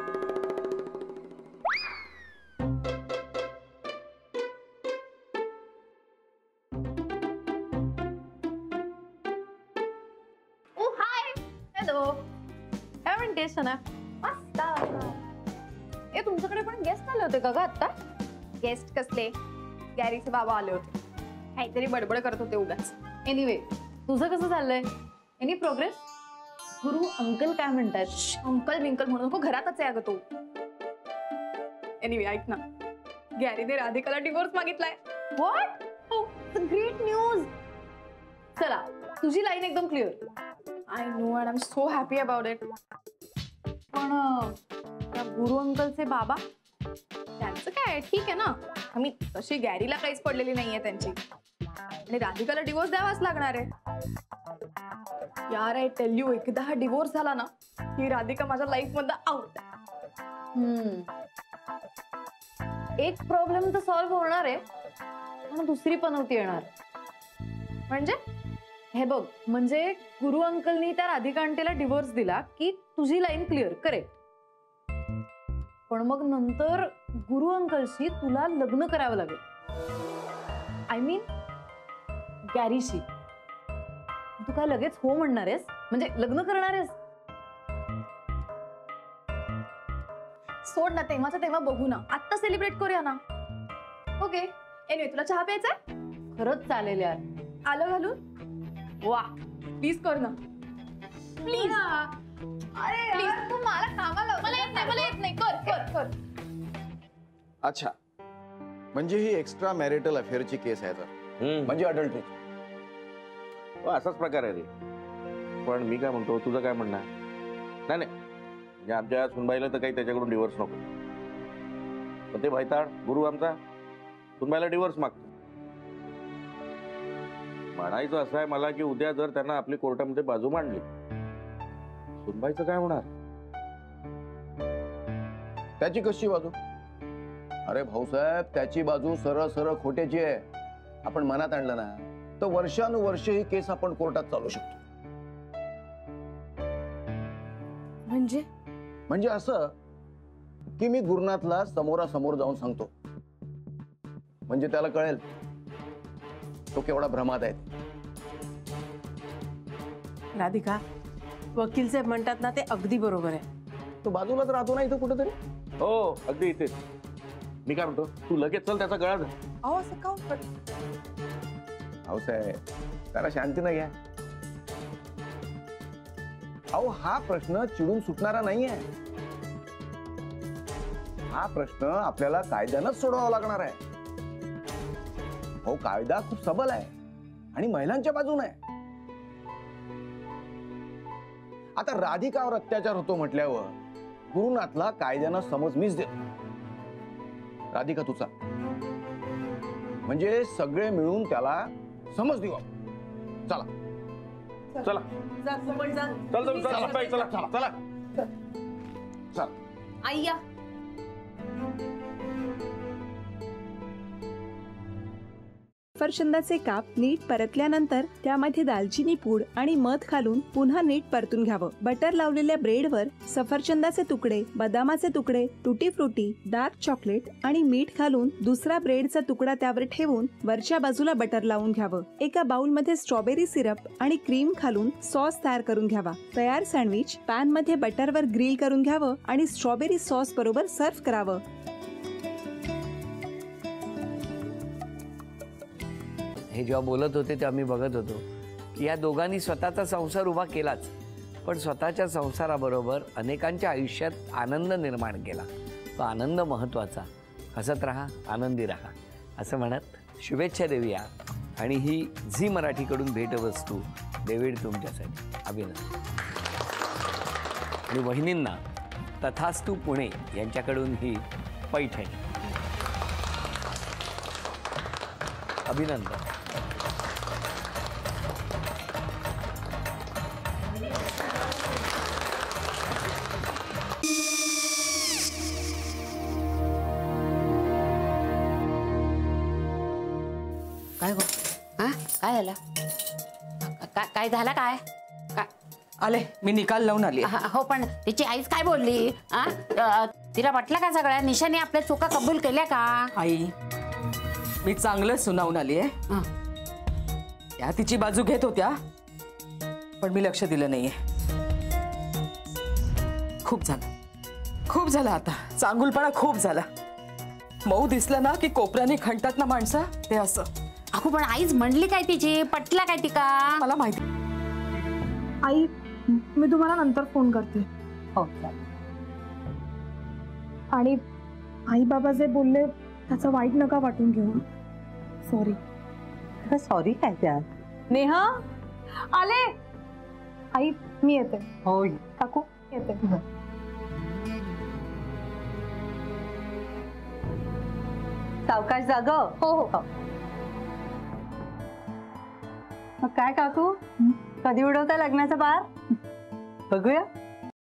ओ हाय. Hello. काय म्हणतेस सना? मस्त. ए तुमच्याकडे पण गेस्ट आले होते का ग आता? गेस्ट कसले? गॅरीचे बाबा आले होते. काहीतरी बडबड करत होते उगाच. एनिवे तुझं कसं चाललंय? Any progress? गुरु अंकल काय म्हणतात? अंकल विंकल म्हणू नको, घरातच आहे अगं तो. एनिवे ऐक ना, गॅरीने राधिकाला डिवोर्स मागितलाय. व्हॉट? Great news. चला तुझी लाईन एकदम clear. I know and I am so happy about it. पण त्या गुरु अंकलचे बाबा, त्यांचं काय ठीक आहे ना. आम्ही तशी गॅरीला काहीच पडलेली नाहीये त्यांची, आणि राधिकाला डिवोर्स द्यावाच लागणार आहे. यार आय टेल यू, एकदा हा डिवोर्स झाला ना की राधिका माझ्या लाईफ मधनं आउट. एक प्रॉब्लेम तर सॉल्व्ह होणार आहे, पण दुसरी पनवती येणार. म्हणजे हे बघ, म्हणजे गुरु अंकलनी त्या राधिका आंटीला डिवोर्स दिला की तुझी लाईन क्लिअर, करेक्ट. पण मग नंतर गुरु अंकलशी तुला लग्न करावं लागेल. I mean गॅरीशी. तू काय लगेच हो म्हणणार आहेस? म्हणजे लग्न करणार आहेस? सोड ना, तेव्हाच तेव्हा बघू ना. आत्ता सेलिब्रेट करूया ना. ओके. एनिवे तुला चहा प्यायचा? खरंच चालेल यार. आलं घालून? वा प्लीज कर ना, प्लीज. अरे प्लीज तू मला कामाला. मला येत नाही. कर कर कर. अच्छा, म्हणजे ही एक्स्ट्रा मॅरिटल अफेअरची केस आहे तर, म्हणजे अडल्टरी. असाच प्रकार आहे रे. पण मी काय म्हणतो, तुझं काय म्हणणं आहे? नाही म्हणजे आमच्या सुनबाईला तर काही त्याच्याकडून डिवोर्स नको. पण ते भैताळ गुरु आमचा सुनबाईला डिवोर्स मागतो. म्हणायचं असं आहे मला की उद्या जर त्यांना आपली कोर्टामध्ये बाजू मांडली, सुनबाईचं काय होणार? त्याची कशी बाजू? अरे भाऊसाहेब, त्याची बाजू सरळ सरळ खोट्याची आहे. आपण मनात आणलं ना तर वर्षानुवर्ष ही केस आपण कोर्टात चालू शकतो. म्हणजे असं की मी गुरुनाथला समोरासमोर जाऊन सांगतो, म्हणजे त्याला कळेल तो केवढा भ्रमात आहे. राधिका, वकील साहेब म्हणतात ना ते अगदी बरोबर आहे. तो बाजूलाच राहतो ना इथं कुठेतरी. हो अगदी इथेच. मी काय म्हणतो, तू लगेच चल त्याचा गळा धर. अहो असं का? भाऊसाहेब जरा शांतीनं घ्या. अहो हा प्रश्न चिडून सुटणारा नाहीये. हा प्रश्न आपल्याला कायद्यानंच सोडवावा लागणार आहे. हो, कायदा खूप सबल आहे आणि महिलांच्या बाजूने आहे. आता राधिकावर अत्याचार होतो म्हटल्यावर गुरुनाथला कायद्यानं समज मीच देतो. राधिका तुझा, म्हणजे सगळे मिळून त्याला समज देऊ. चला चला चल चला चला चला. आय्या सफरचंदाचे काप नीट परतल्यानंतर त्यामध्ये दालचिनी पूड आणि मध घालून पुन्हा नीट परतून घ्यावं. बटर लावलेल्या ब्रेडवर सफरचंदाचे तुकडे, बदामाचे तुकडे, टुटी फ्रुटी, डार्क चॉकलेट आणि मीठ घालून दुसरा ब्रेडचा तुकडा त्यावर ठेवून वरच्या बाजूला बटर लावून घ्यावं. एका बाउलमध्ये स्ट्रॉबेरी सिरप आणि क्रीम घालून सॉस तयार करून घ्यावा. तयार सँडविच पॅन मध्ये बटरवर ग्रिल करून घ्यावं आणि स्ट्रॉबेरी सॉस बरोबर सर्व्ह करावं. हे जेव्हा बोलत होते तेव्हा मी बघत होतो की या दोघांनी स्वतःचा संसार उभा केलाच, पण स्वतःच्या संसाराबरोबर अनेकांच्या आयुष्यात आनंद निर्माण केला. तो आनंद महत्त्वाचा. हसत राहा, आनंदी राहा असं म्हणत शुभेच्छा देऊया. आणि ही झी मराठीकडून भेटवस्तू डेव्हिड तुमच्यासाठी. अभिनंदन. आणि वहिनींना तथास्तू पुणे यांच्याकडून ही पैठणी. अभिनंदन. काय गो? हा काय झालं? काय झालं? काय आले, मी निकाल लावून आली. हो, पण तिची आईच काय बोलली? तिला वाटलं का सगळ्या निशाने आपल्या चुका कबूल केल्या का? आई, मी चांगलं सुनावून आली आहे. त्या तिची बाजू घेत होत्या, पण मी लक्ष दिलं नाहीये. खूप झालं आता. चांगुलपणा खूप झाला. मऊ दिसलं ना की कोपऱ्याने खणतात ना माणसं, ते असं. अगो, पण आईच म्हणली काय तिची? पटला काय ती का? मला माहिती. आई, मी तुम्हाला नंतर फोन करते. हो. आणि आई बाबा जे बोलले त्याचं वाईट नका वाटून घेऊ. सॉरी. सॉरी काय त्या? नेहा आले. आई, मी येते. हो, काकू येते. सावकाश जाग. हो हो. मग काय काकू, कधी उडवता लग्नाचा बार? बघूया.